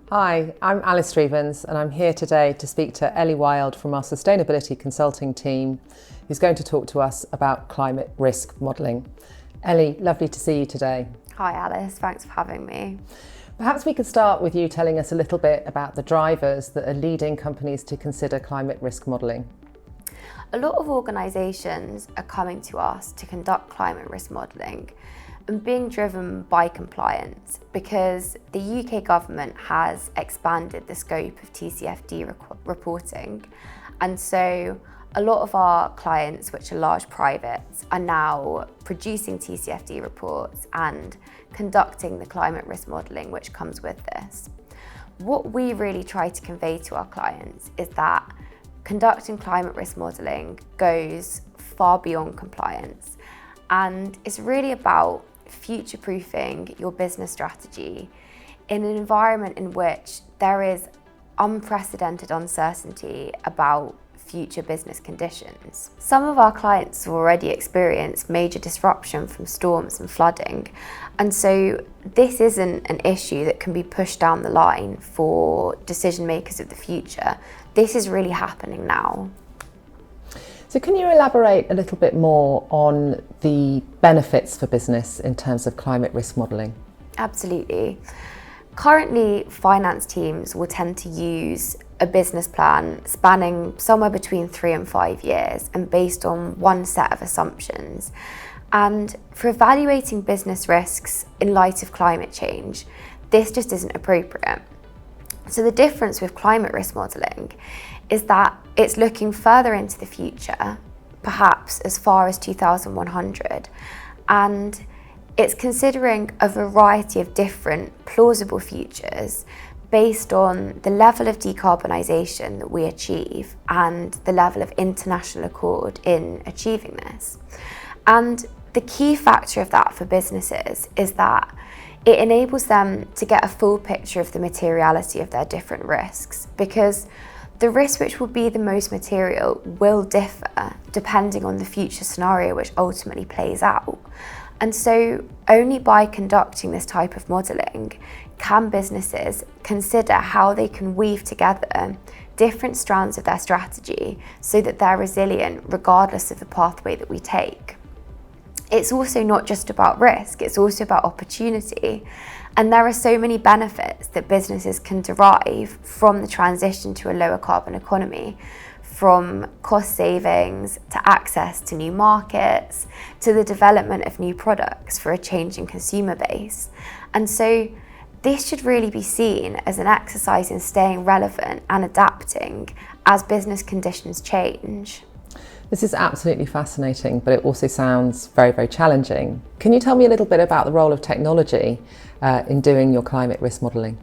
Hi, I'm Alice Strevens and I'm here today to speak to Ellie Wild from our sustainability consulting team, who's going to talk to us about climate risk modelling. Ellie, lovely to see you today. Hi Alice, thanks for having me. Perhaps we could start with you telling us a little bit about the drivers that are leading companies to consider climate risk modelling. A lot of organisations are coming to us to conduct climate risk modelling and being driven by compliance because the UK government has expanded the scope of TCFD reporting, and so a lot of our clients, which are large privates, are now producing TCFD reports and conducting the climate risk modelling which comes with this. What we really try to convey to our clients is that conducting climate risk modelling goes far beyond compliance, and it's really about future-proofing your business strategy in an environment in which there is unprecedented uncertainty about future business conditions. Some of our clients have already experienced major disruption from storms and flooding, and so this isn't an issue that can be pushed down the line for decision makers of the future. This is really happening now. So can you elaborate a little bit more on the benefits for business in terms of climate risk modelling? Absolutely. Currently, finance teams will tend to use a business plan spanning somewhere between 3 and 5 years and based on one set of assumptions. And for evaluating business risks in light of climate change, this just isn't appropriate. So the difference with climate risk modelling is that it's looking further into the future, perhaps as far as 2100, and it's considering a variety of different plausible futures based on the level of decarbonisation that we achieve and the level of international accord in achieving this. And the key factor of that for businesses is that it enables them to get a full picture of the materiality of their different risks, because the risk which will be the most material will differ depending on the future scenario which ultimately plays out. And so only by conducting this type of modelling can businesses consider how they can weave together different strands of their strategy so that they're resilient regardless of the pathway that we take. It's also not just about risk, it's also about opportunity. And there are so many benefits that businesses can derive from the transition to a lower carbon economy, from cost savings to access to new markets to the development of new products for a changing consumer base. And so this should really be seen as an exercise in staying relevant and adapting as business conditions change. This is absolutely fascinating, but it also sounds very, very challenging. Can you tell me a little bit about the role of technology in doing your climate risk modelling?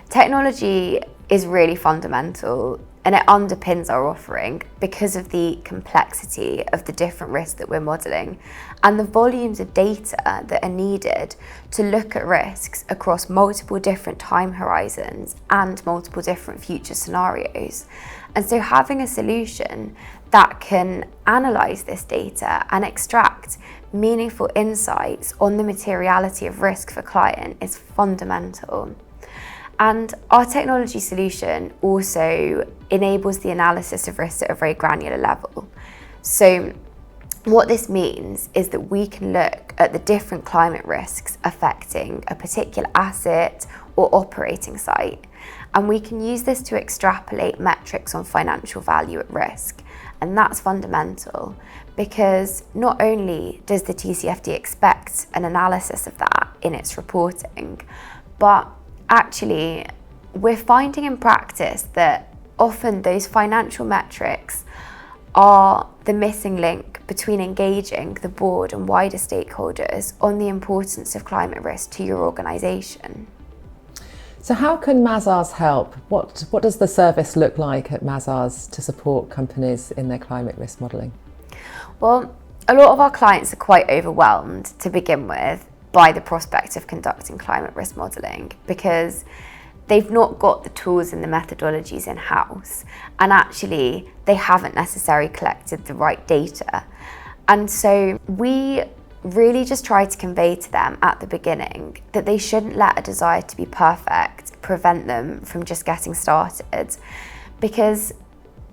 Technology is really fundamental and it underpins our offering because of the complexity of the different risks that we're modelling and the volumes of data that are needed to look at risks across multiple different time horizons and multiple different future scenarios. And so having a solution that can analyse this data and extract meaningful insights on the materiality of risk for client is fundamental. And our technology solution also enables the analysis of risks at a very granular level. So what this means is that we can look at the different climate risks affecting a particular asset or operating site, and we can use this to extrapolate metrics on financial value at risk. And that's fundamental because not only does the TCFD expect an analysis of that in its reporting, but actually we're finding in practice that often those financial metrics are the missing link between engaging the board and wider stakeholders on the importance of climate risk to your organisation. So how can Mazars help? What does the service look like at Mazars to support companies in their climate risk modelling? Well, a lot of our clients are quite overwhelmed to begin with by the prospect of conducting climate risk modelling because they've not got the tools and the methodologies in-house, and actually they haven't necessarily collected the right data. And so we really just try to convey to them at the beginning that they shouldn't let a desire to be perfect prevent them from just getting started, because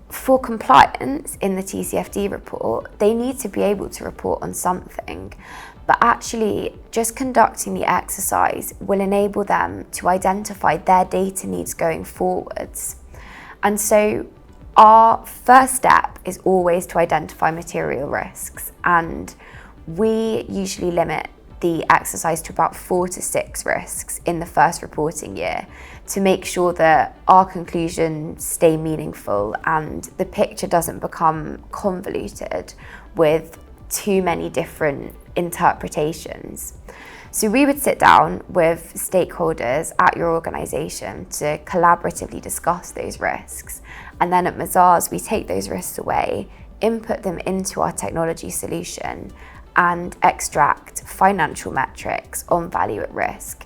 for compliance in the TCFD report, they need to be able to report on something, but actually just conducting the exercise will enable them to identify their data needs going forwards. And so our first step is always to identify material risks, and we usually limit the exercise to about 4 to 6 risks in the first reporting year to make sure that our conclusions stay meaningful and the picture doesn't become convoluted with too many different interpretations. So we would sit down with stakeholders at your organisation to collaboratively discuss those risks, and then at Mazars we take those risks away, input them into our technology solution, and extract financial metrics on value at risk,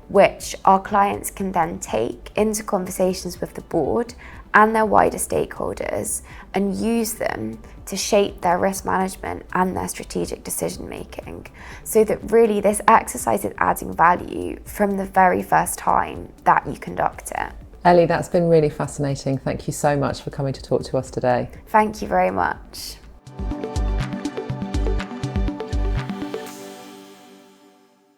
which our clients can then take into conversations with the board and their wider stakeholders and use them to shape their risk management and their strategic decision making, so that really this exercise is adding value from the very first time that you conduct it. Ellie, that's been really fascinating. Thank you so much for coming to talk to us today. Thank you very much.